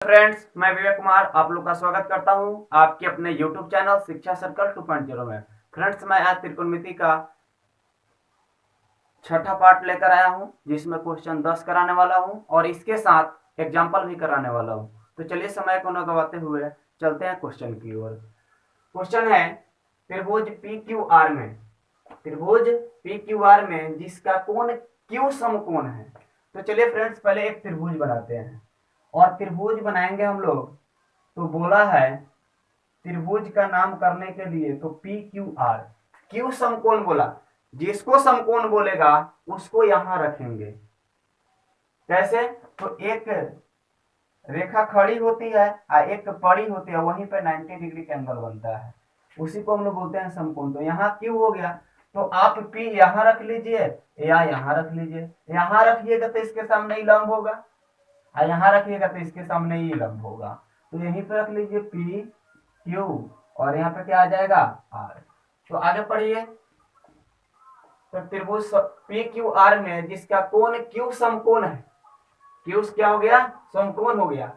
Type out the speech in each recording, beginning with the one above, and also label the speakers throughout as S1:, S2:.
S1: Friends, मैं विवेक कुमार आप लोग का स्वागत करता हूं आपके अपने YouTube चैनल शिक्षा सर्कल 2.0 में। फ्रेंड्स, मैं आज त्रिकोणमिति का छठा पार्ट लेकर आया हूं जिसमें क्वेश्चन 10 कराने वाला हूं और इसके साथ एग्जाम्पल भी कराने वाला हूं। तो चलिए समय को न गवाते हुए चलते हैं क्वेश्चन की ओर। क्वेश्चन है त्रिभुज PQR में, त्रिभुज PQR में जिसका कोण Q समकोण है। तो चलिए फ्रेंड्स, पहले एक त्रिभुज बनाते हैं और त्रिभुज बनाएंगे हम लोग। तो बोला है त्रिभुज का नाम करने के लिए तो PQR, क्यू समकोण बोला, जिसको समकोण बोलेगा उसको यहां रखेंगे। कैसे? तो एक रेखा खड़ी होती है और एक पड़ी होती है, वहीं पर 90 डिग्री का एंगल बनता है, उसी को हम लोग बोलते हैं समकोण। तो यहाँ क्यू हो गया, तो आप P यहाँ रख लीजिए या यहाँ रख लीजिए। यहाँ रखिएगा तो इसके सामने ही लंब होगा और यहाँ रखिएगा तो इसके सामने ही लंब होगा। तो यहीं पे रख लीजिए P Q और यहाँ पे क्या आ जाएगा R। तो आगे पढ़िए। तो त्रिभुज PQR में जिसका कोण Q समकोण है, Q क्या हो गया? समकोण हो गया।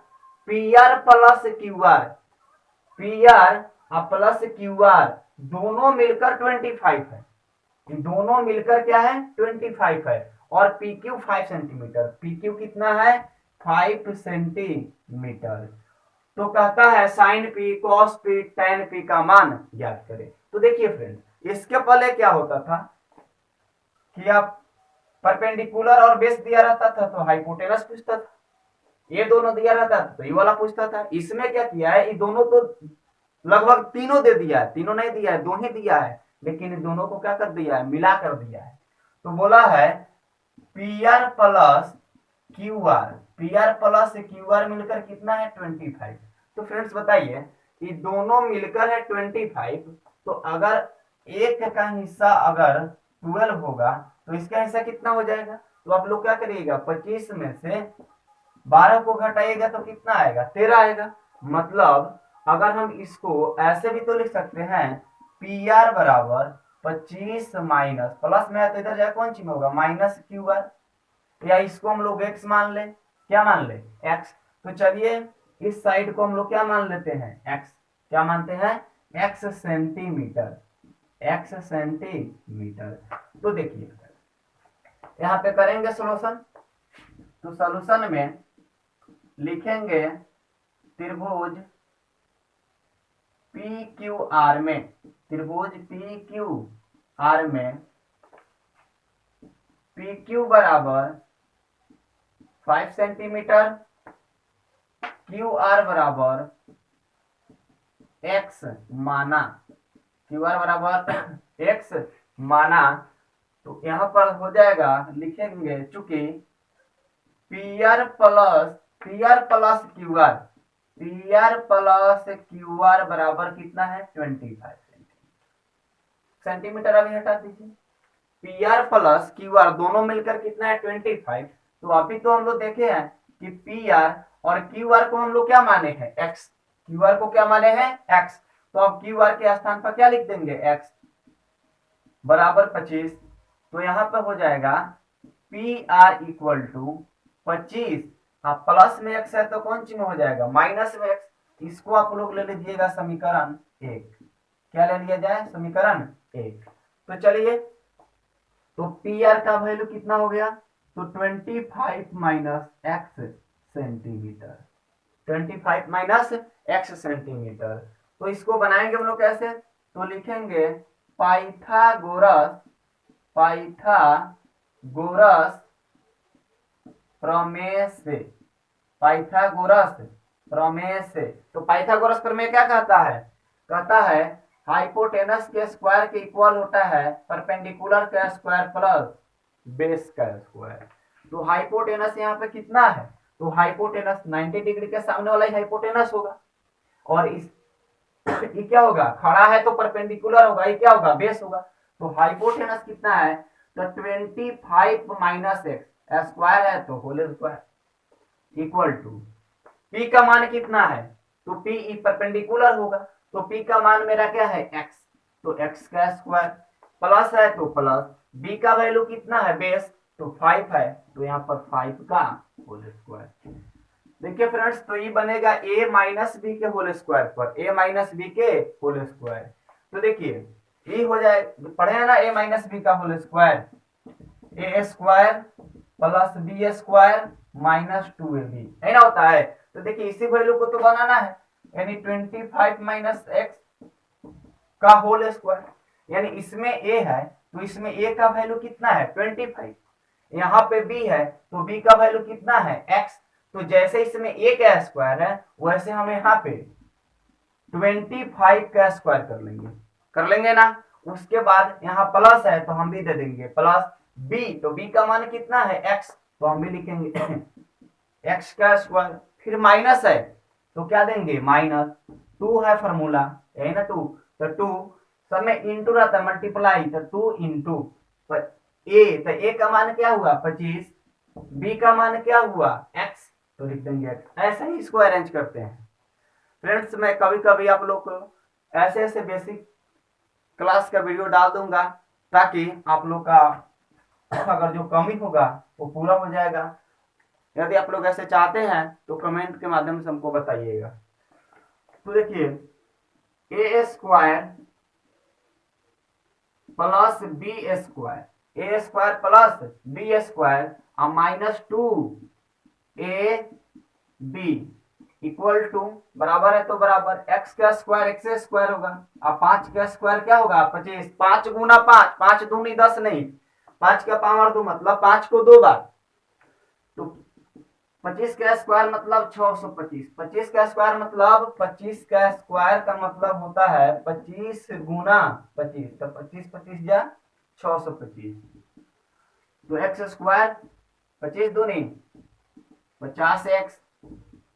S1: PR plus QR, PR plus QR दोनों मिलकर 25 है। दोनों मिलकर क्या है? 25 है। और PQ 5 सेंटीमीटर, PQ कितना है? 5 सेंटीमीटर। तो कहता है sine P, cos P, tan P का मान ज्ञात करें। तो देखिए फ्रेंड, इसके पहले क्या होता था कि आप परपेंडिकुलर और बेस दिया रहता था तो हाइपोटेनस पूछता था, ये दोनों दिया रहता था तो ये वाला पूछता था। इसमें क्या किया है, ये दोनों तो लगभग तीनों दे दिया है, तीनों नहीं दिया है, दो ही दिया है, लेकिन इन दोनों को क्या कर दिया है? मिला कर दिया है। तो बोला है PR plus QR, PR plus QR मिलकर कितना है? 25। तो फ्रेंड्स बताइए, ये दोनों मिलकर है 25। तो अगर एक का हिस्सा अगर 12 होगा तो इसका हिस्सा कितना हो जाएगा? तो आप लोग क्या करिएगा, 25 में से 12 को घटाइएगा तो कितना आएगा? 13 आएगा। मतलब अगर हम इसको ऐसे भी तो लिख सकते हैं, PR बराबर 25 माइनस, प्लस में है तो इधर जाए कौन सी में होगा? माइनस QR, या इसको हम लोग x मान ले। क्या मान ले? x। तो चलिए इस साइड को हम लोग क्या मान लेते हैं? x। क्या मानते हैं? x centimetre, x centimetre. तो देखिए यहाँ पे करेंगे सोल्यूशन। तो सॉल्यूशन में लिखेंगे त्रिभुज PQR में, त्रिभुज PQR में PQ बराबर 5 सेंटीमीटर, QR बराबर x माना, QR बराबर x माना। तो यहां पर हो जाएगा, लिखेंगे चूंकि PR plus QR, PR plus QR बराबर कितना है? 25 सेंटीमीटर। अभी हटा दीजिए, PR प्लस QR दोनों मिलकर कितना है? 25। तो अभी तो हम लोग देखे हैं कि PR और QR को हम लोग क्या माने हैं? x। QR को क्या माने हैं? x। तो अब QR के स्थान पर क्या लिख देंगे? x बराबर 25। तो यहां पर हो जाएगा PR इक्वल टू 25, हाँ प्लस में x है तो कौन सी में हो जाएगा? माइनस में x। इसको आप लोग ले लीजिएगा समीकरण 1। क्या ले लिया जाए? समीकरण 1। तो चलिए, तो PR का वैल्यू कितना हो गया? तो 25 minus x centimetre, 25 minus x centimetre. तो इसको बनाएंगे हम लोग कैसे? तो लिखेंगे पाइथागोरस, पाइथागोरस प्रमेय से, पाइथागोरस प्रमेय से। तो पाइथागोरस प्रमेय क्या कहता है? कहता है हाइपोटेनस के स्क्वायर के इक्वल होता है परपेंडिकुलर का स्क्वायर प्लस बेस का स्क्वायर। तो हाइपोटेनस यहाँ पे कितना है? तो हाइपोटेनस 90 डिग्री के सामने वाला ही हाइपोटेनस होगा, और इस ये क्या होगा? खड़ा है तो परपेंडिकुलर होगा, ये क्या होगा? बेस होगा। तो हाइपोटेनस कितना है? तो 25 माइनस एक्स, स्क्वायर है तो whole square, equal to P का मान कितना है? तो पी परपेंडिकुलर होगा, तो पी का मान मेरा क्या है? एक्स। तो एक्स का स्क्वायर, प्लस है तो प्लस, बी का वैल्यू कितना है? बेस, तो 5 है तो यहाँ पर 5 का होल स्क्वायर। देखिए फ्रेंड्स, तो ये बनेगा a माइनस बी के होल स्क्वायर पर a माइनस बी के होल स्क्वायर। तो देखिए ये हो जाए, पढ़े हैं ना, a माइनस बी का whole square, A square plus B square minus 2ab है ना, होता है। तो देखिए इसी वैल्यू को तो बनाना है, यानी 25 माइनस एक्स का होल स्क्वायर, यानी इसमें a है तो इसमें a का वैल्यू कितना है 25, यहाँ पे b है तो b का वैल्यू कितना है x। तो जैसे इसमें a का स्क्वायर है वैसे हम यहाँ पे 25 का स्क्वायर कर लेंगे ना। उसके बाद यहाँ प्लस है तो हम भी दे देंगे प्लस b, तो b का मान कितना है x, तो हम भी लिखेंगे x का स्क्वायर। फिर माइनस है तो क्या देंगे माइनस 2 है फॉर्मूला, है ना 2, तो 2 सब में इंटू रहता है मल्टीप्लाई, तो 2 इंटू ए, तो ए का मान क्या हुआ 25, बी का मान क्या हुआ x, तो लिख देंगे x। ऐसे ही इसको अरेंज करते हैं फ्रेंड्स। मैं कभी कभी आप लोग को ऐसे ऐसे बेसिक क्लास का वीडियो डाल दूंगा ताकि आप लोग का अगर जो कमी होगा वो पूरा हो जाएगा। यदि आप लोग ऐसे चाहते हैं तो कमेंट के माध्यम से हमको बताइएगा। तो देखिए A square plus B square, A square plus B square और minus 2 A B equal to बराबर है, तो बराबर एक्स का स्क्वायर एक्स स्क्वायर होगा, अब 5 का स्क्वायर क्या होगा 25, 5 गुना 5, 5 दूनी 10 नहीं, 5 का पावर 2 मतलब 5 को 2 बार, तो 25 का स्क्वायर मतलब 625, 25 का स्क्वायर मतलब 25 का स्क्वायर का मतलब होता है 25 गुना 25, तो 25 25 जा 625, तो एक्स स्क्वायर 25 दूनी 50 एक्स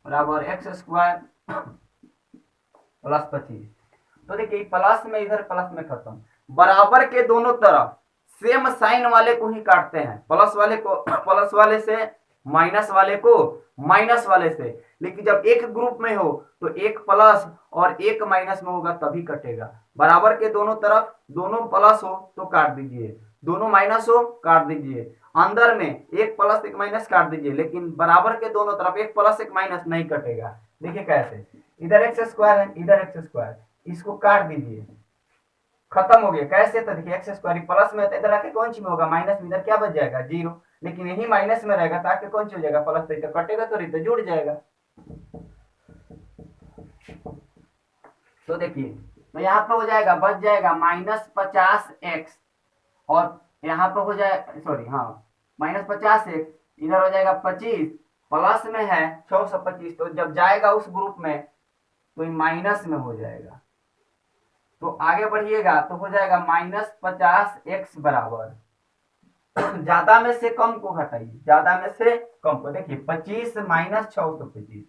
S1: बराबर एक्स स्क्वायर प्लस 25। तो देखिए प्लस में इधर प्लस में खत्म, बराबर के दोनों तरफ सेम साइन वाले को ही काटते हैं, प्लस वाले को प्लस वाले से, माइनस वाले को माइनस वाले से। लेकिन जब एक ग्रुप में हो तो एक प्लस और एक माइनस में होगा तभी कटेगा। बराबर के दोनों तरफ दोनों प्लस हो तो काट दीजिए, दोनों माइनस हो काट दीजिए, अंदर में एक प्लस एक माइनस काट दीजिए, लेकिन बराबर के दोनों तरफ एक प्लस एक माइनस नहीं कटेगा। देखिए कैसे, इधर एक्स स्क्वायर है इधर एक्स स्क्वायर, इसको काट दीजिए खत्म हो गया। कैसे, तो देखिए एक्स स्क्वायर प्लस में इधर आके कौन सी में होगा माइनस में, इधर क्या बच जाएगा 0, लेकिन यही माइनस में रहेगा ताकि कौन सी हो जाएगा प्लस, तो कटेगा तो रिश्ता जुड़ जाएगा। तो देखिए तो यहाँ पे हो जाएगा बच जाएगा माइनस 50x, और यहाँ पे हो जाए सॉरी हाँ माइनस 50x, इधर हो जाएगा 25, प्लस में है 625, तो जब जाएगा उस ग्रुप में तो ये माइनस में हो जाएगा। तो आगे बढ़िएगा तो हो जाएगा माइनस 50x बराबर ज्यादा में से कम को घटाइए, ज्यादा में से कम को, देखिए 25 माइनस 625,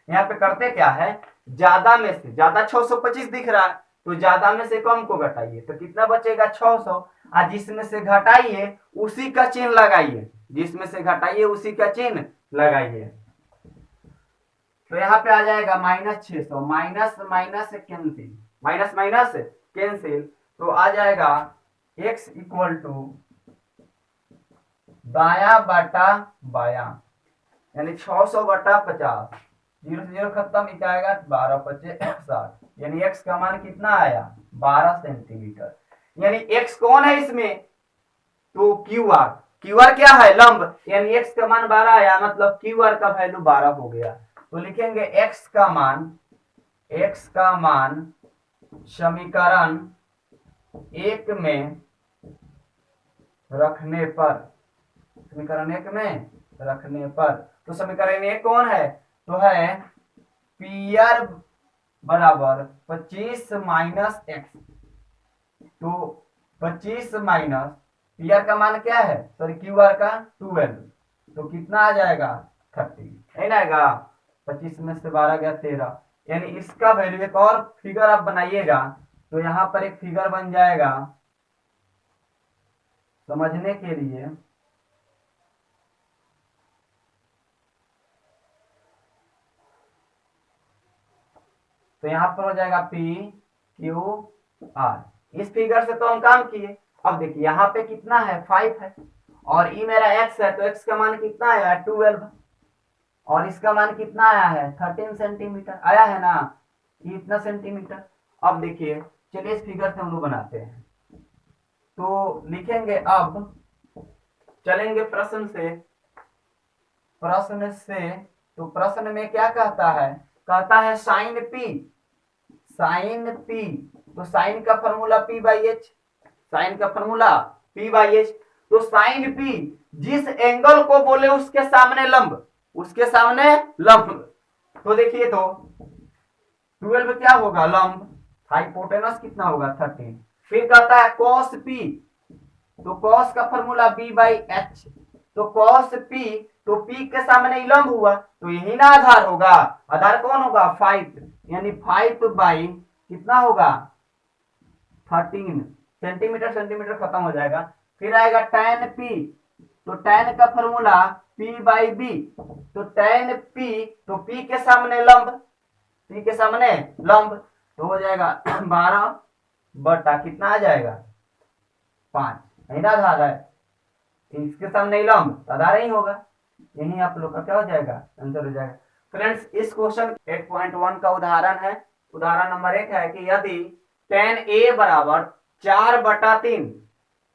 S1: यहाँ पे करते क्या है ज्यादा में से, ज्यादा 625 दिख रहा है तो ज्यादा में से कम को घटाइए, तो कितना बचेगा 600, और जिसमें से घटाइए उसी का चिन्ह लगाइए, जिसमें से घटाइए उसी का चिन्ह लगाइए। तो यहाँ पे आ जाएगा minus 600, minus minus cancel, minus minus cancel, तो आ जाएगा x इक्वल टू दाया बटा बाया, यानी 600 बटा 50, 0 से 0 खत्म, इतना आएगा 12 पचे 60, यानी x का मान कितना आया 12 सेंटीमीटर। यानी x कौन है इसमें, तो QR, QR क्या है लंब, यानी x का मान 12 आया मतलब QR का वैल्यू 12 हो गया। तो लिखेंगे x का मान समीकरण 1 में रखने पर, समीकरण 1 में रखने पर, तो समीकरण 1 कौन है, तो है PR बराबर 25 माइनस एक्स, तो 25 माइनस PR का मान क्या है सॉरी QR का 12, तो कितना आ जाएगा 30, है ना आएगा, 25 में से 12 गया 13, यानी इसका वैल्यू, एक और फिगर आप बनाइएगा तो यहाँ पर एक फिगर बन जाएगा समझने के लिए। तो यहाँ पर हो जाएगा PQR, इस फिगर से तो हम काम किए। अब देखिए यहाँ पे कितना है 5 है और ई मेरा x है, तो x का मान कितना आया 12, और इसका मान कितना आया है 13 सेंटीमीटर आया है ना, ये इतना सेंटीमीटर। अब देखिए चलिए इस फिगर से हम लोग बनाते हैं। तो लिखेंगे, अब चलेंगे प्रश्न से। तो प्रश्न में क्या कहता है, कहता है साइन पी, तो साइन का formula P by H, sine का फॉर्मूला पी बाई एच। तो साइन पी जिस एंगल को बोले उसके सामने लंब, उसके सामने लंब। तो देखिए तो 12 क्या होगा लंब, हाइपोटेनस कितना होगा 13। फिर कहता है कॉस पी, तो कॉस का फॉर्मूला बी बाई एच। तो कॉस पी, तो पी के सामने ही लंब हुआ, तो यही ना आधार होगा, आधार कौन होगा 5, यानी 5 बाई कितना होगा 13 सेंटीमीटर, सेंटीमीटर खत्म हो जाएगा। फिर आएगा tan p, तो tan का फॉर्मूला p बाई बी, तो tan p, तो p के सामने लंब, p के सामने लंब, तो हो जाएगा 12 बटा कितना आ जाएगा 5, नहीं ना आधार है, इसके सामने ही लंब आधार ही होगा, यही आप लोग का क्या हो जाएगा आंसर हो जाएगा। फ्रेंड्स इस क्वेश्चन 8.1 का उदाहरण है, उदाहरण नंबर 1 है कि यदि tan a बराबर 4/3,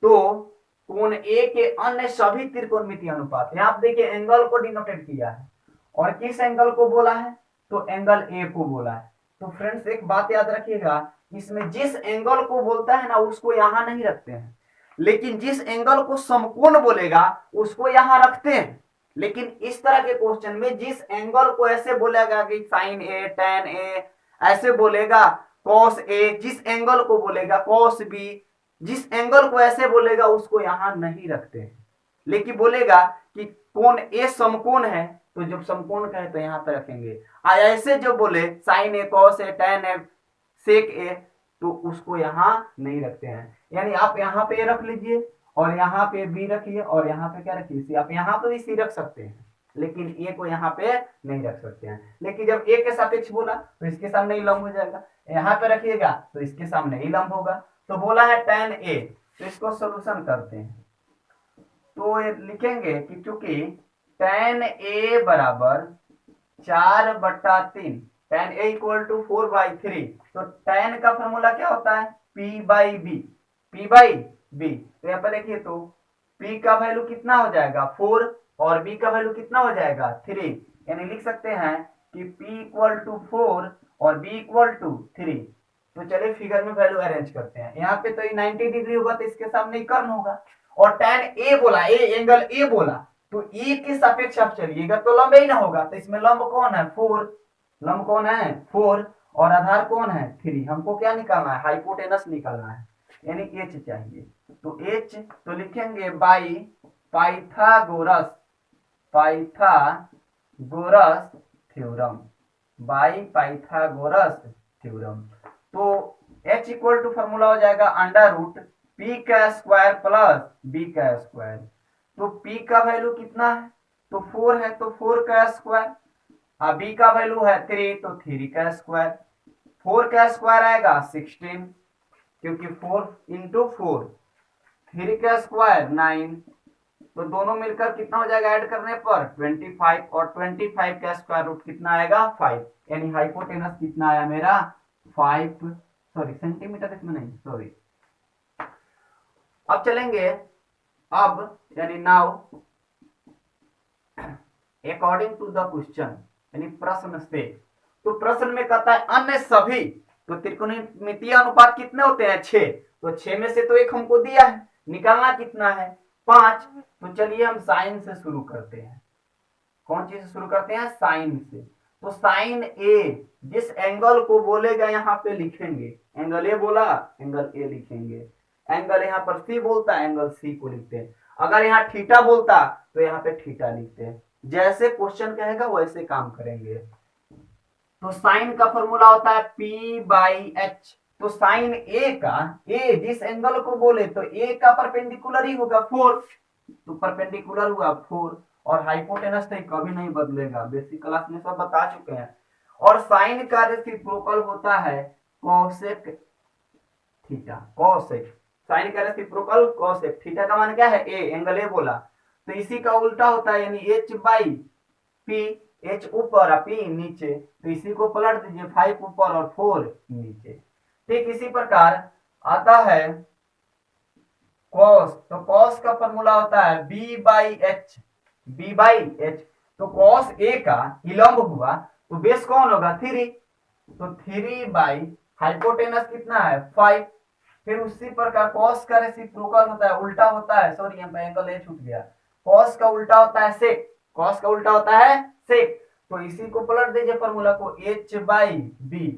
S1: तो कोण ए के अन्य सभी त्रिकोणमितीय अनुपात, यहाँ आप देखिए एंगल को डिनोटेड किया है और किस एंगल को बोला है, तो एंगल ए को बोला है। तो फ्रेंड्स एक बात याद रखिएगा, इसमें जिस एंगल को बोलता है ना उसको यहां नहीं रखते हैं, लेकिन जिस एंगल को समकोण बोलेगा उसको यहां रखते हैं। लेकिन इस तरह के क्वेश्चन में जिस एंगल को ऐसे बोलेगा कि साइन ए, टेन ए, ऐसे बोलेगा कॉस ए, जिस एंगल को बोलेगा कॉस बी, जिस एंगल को ऐसे बोलेगा उसको यहां नहीं रखते हैं, लेकिन बोलेगा कि कोण ए समकोण है, तो जब समकोण का है तो यहां पर रखेंगे। ऐसे जो बोले sign A, cos A, ten ए, सेक ए, तो उसको यहां नहीं रखते हैं। यानी आप यहाँ पे रख लीजिए और यहाँ पे बी रखिए और यहाँ पे क्या रखिए सी, आप यहाँ पे भी सी रख सकते हैं, लेकिन ए को यहाँ पे नहीं रख सकते हैं। लेकिन जब ए के सापेक्ष बोला तो इसके सामने ही लंब हो जाएगा, यहाँ पे रखिएगा तो इसके सामने ही लंब होगा। तो बोला है tan a, तो इसको सोल्यूशन करते हैं। तो लिखेंगे कि चूंकि tan a बराबर 4/3, tan a इक्वल टू 4/3, तो tan का फॉर्मूला क्या होता है p बाई बी, तो यहाँ पर देखिए तो p का वैल्यू कितना हो जाएगा 4 और b का वैल्यू कितना हो जाएगा 3, यानी लिख सकते हैं कि p इक्वल टू 4 और b इक्वल टू 3। तो चलिए फिगर में वैल्यू अरेंज करते हैं। यहाँ पे तो ये 90 डिग्री होगा तो इसके सामने कर्ण होगा, और tan a बोला, ए एंगल a बोला, तो ए के सापेक्ष आप चलिएगा तो लंब ही ना होगा, तो इसमें लंब कौन है 4, लंब कौन है 4 और आधार कौन है 3। हमको क्या निकालना है हाइपोटेनस निकालना है, यानी h चाहिए। तो h तो लिखेंगे by Pythagoras theorem, by Pythagoras theorem. तो h इक्वल टू फॉर्मूला हो जाएगा अंडर रूट p का स्क्वायर प्लस b का स्क्वायर। तो p का वैल्यू कितना है तो 4 है, तो 4 का स्क्वायर, b का वैल्यू है 3 तो 3 का स्क्वायर, 4 का स्क्वायर आएगा 16, क्योंकि 4 इंटू 4, 3 का स्क्वायर 9, तो दोनों मिलकर कितना हो जाएगा ऐड करने पर 25, और 25 का स्क्वायर रूट कितना आएगा 5, यानी हाइपोटेनस कितना आया मेरा 5, सॉरी सेंटीमीटर इसमें नहीं, सॉरी। अब चलेंगे, अब यानी now according to the question, यानी प्रश्न से। तो प्रश्न में कहता है अन्य सभी, तो त्रिकोणमितीय अनुपात कितने होते हैं 6, तो 6 में से तो एक हमको दिया है, निकालना कितना है 5। तो चलिए हम साइन से शुरू करते हैं। कौन चीज से शुरू करते हैं साइन से। तो साइन ए जिस एंगल को बोलेगा यहाँ पे लिखेंगे, एंगल ए बोला एंगल ए लिखेंगे, एंगल यहाँ पर सी बोलता है एंगल सी को लिखते हैं, अगर यहाँ थीटा बोलता तो यहाँ पे थीटा लिखते हैं, जैसे क्वेश्चन कहेगा वैसे काम करेंगे। तो साइन का फॉर्मूला होता है p बाई एच। तो साइन ए का, ए जिस एंगल को बोले तो ए का परपेंडिकुलर ही होगा 4, तो परपेंडिकुलर हुआ 4, और हाइपोटेनस तो कभी नहीं बदलेगा, बेसिक क्लास में सब बता चुके हैं। और साइन का रेसिप्रोकल होता है कोसेक थीटा, कोसेक, साइन का रेसिप्रोकल कोसेक थीटा का मान क्या है ए, एंगल ए बोला, तो इसी का उल्टा होता है, यानी h बाई पी, H ऊपर और P नीचे, तो इसी को पलट दीजिए, 5 ऊपर और 4 नीचे। ठीक इसी प्रकार आता है कॉस, तो कॉस का फॉर्मूला होता है b/h। तो कॉस ए का ही लंब हुआ, तो बेस कौन होगा 3, तो 3 बाई हाइपोटेनस कितना है 5। फिर उसी प्रकार कॉस का रेसिप्रोकल होता है, उल्टा होता है, सॉरी यहाँ पे एंगल ए छूट गया, कॉस का उल्टा होता है सेक, कॉस का उल्टा होता है सेक। तो इसी को पलट दीजिए फॉर्मूला को, h/b।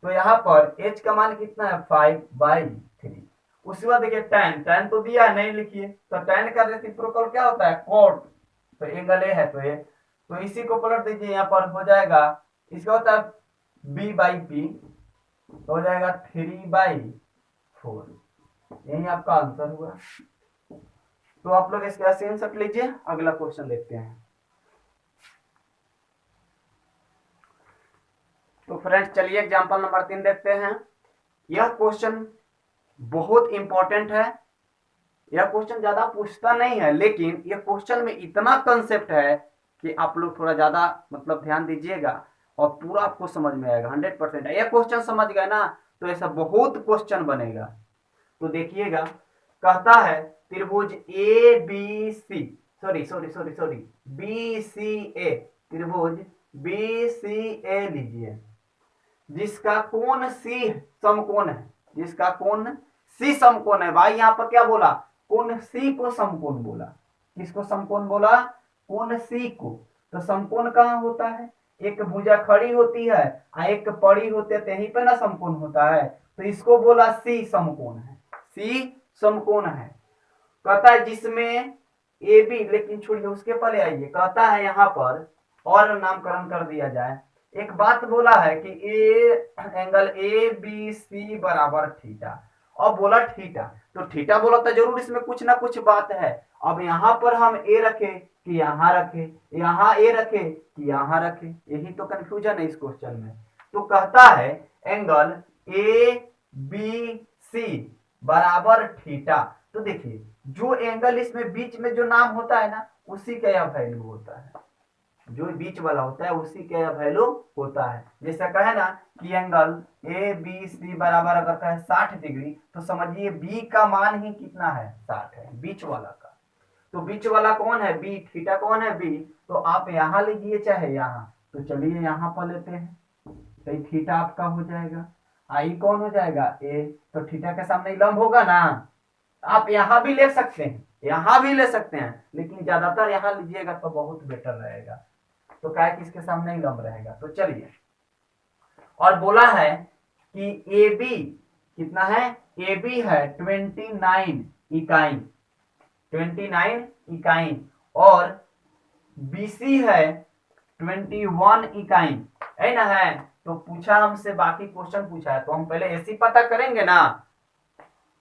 S1: तो यहाँ पर h का मान कितना है 5/3। उसके बाद देखिए tan, tan तो दिया है नहीं लिखिए, तो tan का रेसिप्रोकल क्या होता है cot, तो एंगल ए है तो ये, तो इसी को पलट दीजिए, यहाँ पर हो जाएगा इसका होता है b/p, तो हो जाएगा 3/4। यही आपका आंसर हुआ। तो आप लोग इसका स्क्रीनशॉट लीजिए, अगला क्वेश्चन देखते हैं। तो फ्रेंड्स चलिए एग्जांपल नंबर 3 देखते हैं। यह क्वेश्चन बहुत इंपॉर्टेंट है, यह क्वेश्चन ज्यादा पूछता नहीं है, लेकिन यह क्वेश्चन में इतना कंसेप्ट है कि आप लोग थोड़ा ज्यादा मतलब ध्यान दीजिएगा और पूरा आपको समझ में आएगा। 100% है, यह क्वेश्चन समझ गए ना तो ऐसा बहुत क्वेश्चन बनेगा। तो देखिएगा, कहता है त्रिभुज A B C, sorry B C A, त्रिभुज बी सी ए लीजिए, जिसका कोण सी समकोण है, जिसका कोण सी समकोण है। भाई यहाँ पर क्या बोला, कोण सी को समकोण बोला। किसको समकोण बोला, कोण सी को। तो समकोण कहाँ होता है, एक भुजा खड़ी होती है और एक पड़ी होती है, यहीं पे ना समकोण होता है, तो इसको बोला सी समकोण है, सी समकोण है। कहता है जिसमें ए बी, लेकिन छोड़िए उसके पहले आइए, कहता है यहाँ पर और नामकरण कर दिया जाए। एक बात बोला है कि एंगल ए बी सी बराबर थीटा, अब बोला थीटा, तो थीटा बोला तो जरूर इसमें कुछ ना कुछ बात है। अब यहाँ पर हम ए रखे कि यहाँ रखे, यहाँ ए रखे कि यहाँ रखे, यही तो कंफ्यूजन है इस क्वेश्चन में। तो कहता है एंगल ए बी सी बराबर थीटा। तो देखिए जो एंगल इसमें बीच में जो नाम होता है ना, उसी का यह वैल्यू होता है, जो बीच वाला होता है उसी का वैल्यू होता है। जैसे कहे ना कि एंगल ए बी सी बराबर अगर कहे 60 डिग्री, तो समझिए बी का मान ही कितना है 60 है, बीच वाला का। तो बीच वाला कौन है बी, थीटा कौन है बी। तो आप यहाँ लीजिए चाहे यहाँ, तो चलिए यहाँ पर लेते हैं, तो थीटा आपका हो जाएगा, आई कौन हो जाएगा ए, तो थीटा के सामने लंब होगा ना। आप यहाँ भी ले सकते हैं, यहाँ भी ले सकते हैं, लेकिन ज्यादातर यहाँ लीजिएगा तो बहुत बेटर रहेगा। तो क्या है कि इसके सामने ही लंब रहेगा। तो चलिए, और बोला है कि ए बी कितना है, ए बी है 29 इकाई, 29 इकाई, और बीसी है 21 इकाई, है ना। है तो पूछा हमसे, बाकी क्वेश्चन पूछा है, तो हम पहले ऐसी पता करेंगे ना,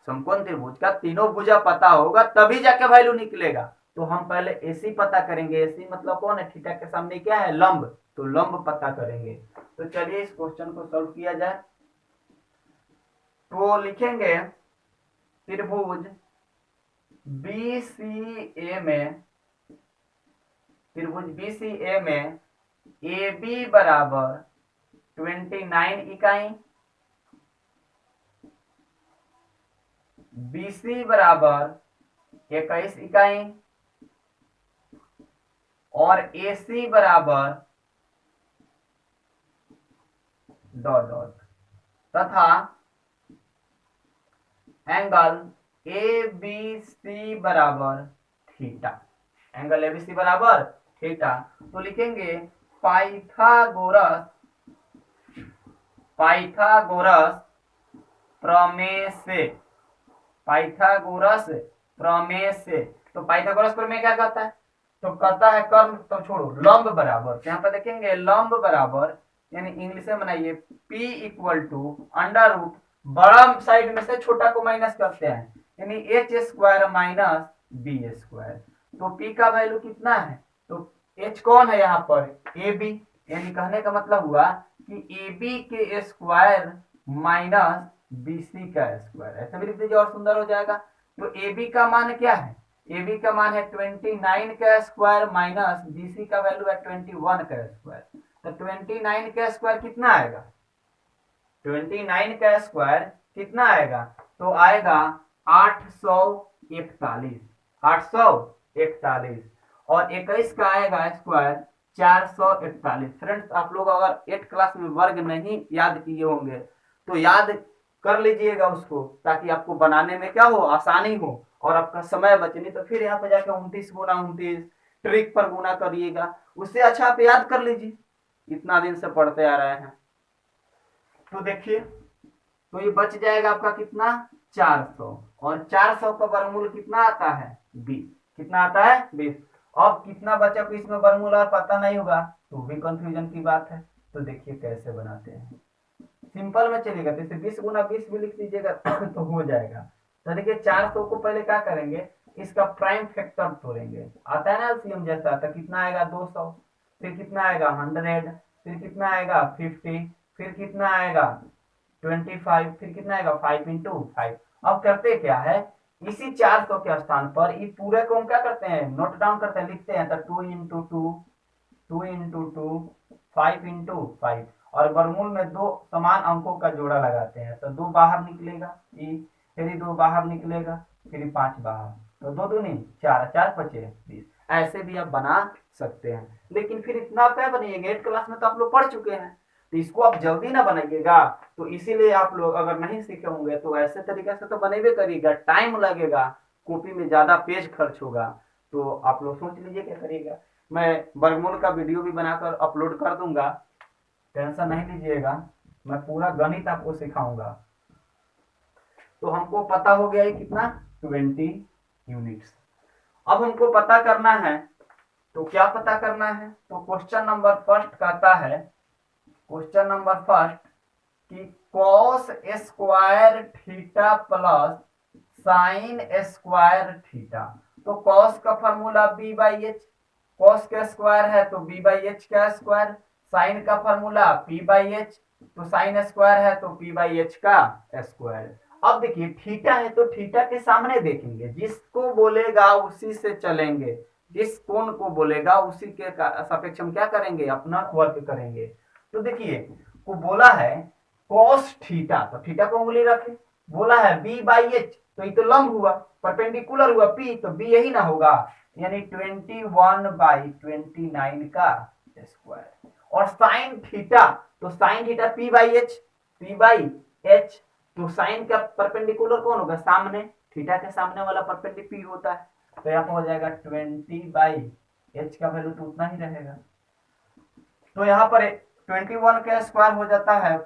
S1: समकोण त्रिभुज का तीनों भुजा पता होगा तभी जाके वैल्यू निकलेगा। तो हम पहले एसी पता करेंगे, एसी मतलब कौन है, थीटा के सामने क्या है लंब, तो लंब पता करेंगे। तो चलिए इस क्वेश्चन को सॉल्व किया जाए। तो लिखेंगे त्रिभुज बीसीए में, त्रिभुज बीसीए में ए बी बराबर 29 इकाई, बीसी बराबर 21 इकाई, और AC बराबर डॉट डॉट, तथा एंगल ABC बराबर थीटा, एंगल ABC बराबर थीटा। तो लिखेंगे पाइथागोरस, पाइथागोरस प्रमेय से, पाइथागोरस प्रमेय से। तो पाइथागोरस प्रमेय क्या कहता है, तो कहता है कर्म, तो छोड़ो लंब बराबर, यहाँ पर देखेंगे लंब बराबर, यानी इंग्लिश में बनाइए P equal to under root, बड़ा साइड में से छोटा को माइनस करते हैं, यानी H square minus B square. तो P का वैल्यू कितना है, तो H कौन है यहाँ पर ए बी, यानी कहने का मतलब हुआ कि ए बी के स्क्वायर माइनस BC का स्क्वायर, ऐसा भी लिख दीजिए और सुंदर हो जाएगा। तो ए बी का मान क्या है, ए बी का मान है 29 का स्क्वायर माइनस बी सी का वैल्यू है 21 का स्क्वायर। तो 29 का स्क्वायर कितना आएगा, 29 का स्क्वायर कितना आएगा, तो आएगा 841, 841। और 21 का आएगा स्क्वायर 441। फ्रेंड्स आप लोग अगर 8 क्लास में वर्ग नहीं याद किए होंगे तो याद कर लीजिएगा उसको, ताकि आपको बनाने में क्या हो, आसानी हो और आपका समय बचे। नहीं तो फिर यहाँ पे जाकर 29 गुना 29 ट्रिक पर गुना करिएगा, उससे अच्छा आप याद कर लीजिए, इतना दिन से पढ़ते आ रहे हैं। तो देखिए, तो ये बच जाएगा आपका कितना, 400। और 400 का वर्गमूल कितना आता है, 20। कितना आता है, 20। अब कितना बचा, को इसमें वर्गमूल और पता नहीं होगा तो भी कंफ्यूजन की बात है। तो देखिए कैसे बनाते हैं, सिंपल में चलेगा। जैसे 20 गुना 20 भी लिख दीजिएगा तो हो जाएगा। तो देखिए 400 को पहले क्या करेंगे, इसका प्राइम फैक्टर तोड़ेंगे। आता है ना एलसीएम जैसा, तो कितना आएगा 200, फिर कितना आएगा 100, फिर कितना आएगा 50, फिर कितना आएगा 25, फिर कितना आएगा 5 इंटू 5। अब करते क्या है, इसी 400 के स्थान पर इस पूरे को हम क्या करते हैं, नोट डाउन करते हैं, लिखते हैं। तो 2 इंटू 2, 2 इंटू 2, 5 इंटू 5। और वर्गमूल में दो समान अंकों का जोड़ा लगाते हैं। तो 2 बाहर निकलेगा, फिर 2 बाहर निकलेगा, फिर 5 बाहर, तो 2 दूनी 4, 4 पचे 20। ऐसे भी आप बना सकते हैं, लेकिन फिर इतना क्या बनिएगा, 8 क्लास में तो आप लोग पढ़ चुके हैं, तो इसको आप जल्दी ना बनाइएगा। तो इसीलिए आप लोग अगर नहीं सीखे होंगे तो ऐसे तरीके से तो बनेबे करिएगा, टाइम लगेगा, कॉपी में ज्यादा पेज खर्च होगा। तो आप लोग सोच लीजिए क्या करिएगा। मैं वर्गमूल का वीडियो भी बनाकर अपलोड कर दूंगा, टेंशन नहीं लीजिएगा, मैं पूरा गणित आपको सिखाऊंगा। तो हमको पता हो गया है कितना, 20 यूनिट्स। अब हमको पता करना है, तो क्या पता करना है, तो क्वेश्चन नंबर फर्स्ट कहता है, क्वेश्चन नंबर फर्स्ट कि cos square theta plus sine square theta. तो कॉस का formula B by H, cos का स्क्वायर है तो बी बाई एच का स्क्वायर, साइन का फॉर्मूला पी बाई एच, तो साइन स्क्वायर है तो पी बाई एच का स्क्वायर। अब देखिए थीटा है तो थीटा के सामने देखेंगे, जिसको बोलेगा उसी से चलेंगे, जिस कोण को बोलेगा उसी के सापेक्ष हम क्या करेंगे, अपना वर्क करेंगे। तो देखिए को बोला है कॉस थीटा, तो थीटा को उंगली रखे, बोला है बी बाई एच, तो ये तो लंब हुआ, परपेंडिकुलर हुआ पी, तो बी यही ना होगा, यानी 21/29 का स्क्वायर। और साइन थीटा, तो sine theta P by H, P by H, तो साइन का परपेंडिकुलर कौन होगा, सामने, थीटा के सामने वाला परपेंडिकुलर पी होता है। तो यहाँ पर हो जाएगा 20/h का वैल्यू तो उतना ही रहेगा। तो यहाँ पर 21 का स्क्वायर हो जाता है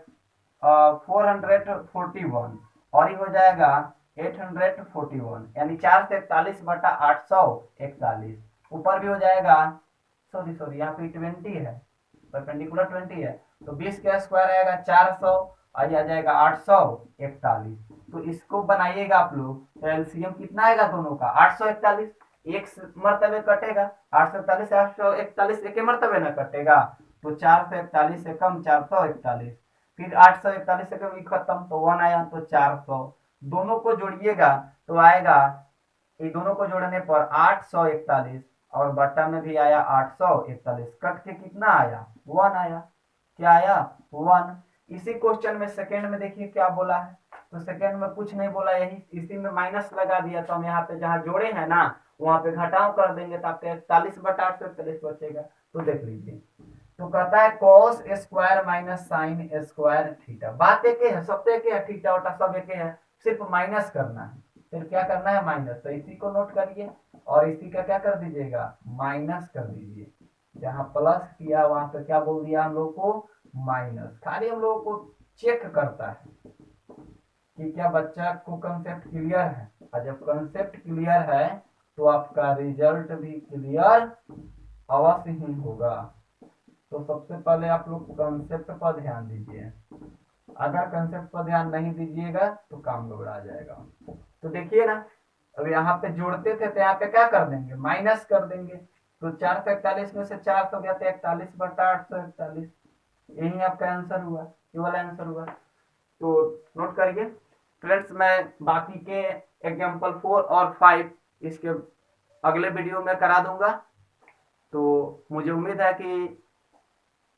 S1: 441, और ये हो जाएगा 841, यानी 441/841। ऊपर भी हो जाएगा, सॉरी यहाँ पे 20 है, परपेंडिकुलर 20 है, तो 20 का स्क्वायर आएगा 400, आ जाएगा 841। तो इसको बनाइएगा आप लोग, तो एलसीएम कितना आएगा दोनों का, 841। एक मरतबे कटेगा, 841 से 841 एक मरतबे ना कटेगा, तो 441 से कम 441, फिर 841 से कम खत्म, तो 1 आया, तो 400। दोनों को जोड़िएगा तो आएगा, ये दोनों को जोड़ने पर 841, और बट्टा में भी आया 841, कट के कितना आया, 1 आया। क्या आया, 1। इसी क्वेश्चन में सेकंड में देखिए क्या बोला है, तो सेकंड में कुछ नहीं बोला, यही इसी में माइनस लगा दिया, तो हम यहाँ पे जहाँ जोड़े हैं ना वहां पे घटाव कर देंगे, तो आपके 41/841 बचेगा। तो देख लीजिए, तो कहता है cos square minus sign square theta. बात एक है, सब एक है, थीटा वटा सब एक है, सिर्फ माइनस करना है। फिर क्या करना है, माइनस। तो इसी को नोट करिए और इसी का क्या कर दीजिएगा, माइनस कर दीजिए। जहां प्लस किया वहां पे क्या बोल दिया हम लोग को, माइनस। खाली हम लोगों को चेक करता है कि क्या बच्चा को कंसेप्ट क्लियर है, और जब कंसेप्ट क्लियर है तो आपका रिजल्ट भी क्लियर अवश्य ही होगा। तो सबसे पहले आप लोग कंसेप्ट पर ध्यान दीजिए, अगर कंसेप्ट पर ध्यान नहीं दीजिएगा तो काम गड़बड़ा जाएगा। तो देखिए ना, अब यहाँ पे जोड़ते थे तो यहाँ पे क्या कर देंगे, माइनस कर देंगे। तो 441 में से 400 गया तो 41/841, यही आपका आंसर हुआ, ये वाला आंसर हुआ। तो नोट करिए फ्रेंड्स, मैं बाकी के एग्जाम्पल 4 और 5 इसके अगले वीडियो में करा दूंगा। तो मुझे उम्मीद है कि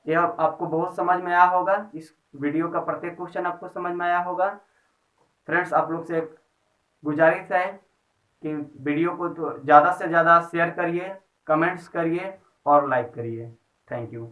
S1: यह आपको बहुत समझ में आया होगा, इस वीडियो का प्रत्येक क्वेश्चन आपको समझ में आया होगा। फ्रेंड्स, आप लोग से गुजारिश है कि वीडियो को तो ज़्यादा से ज़्यादा शेयर करिए, कमेंट्स करिए और लाइक करिए। Thank you.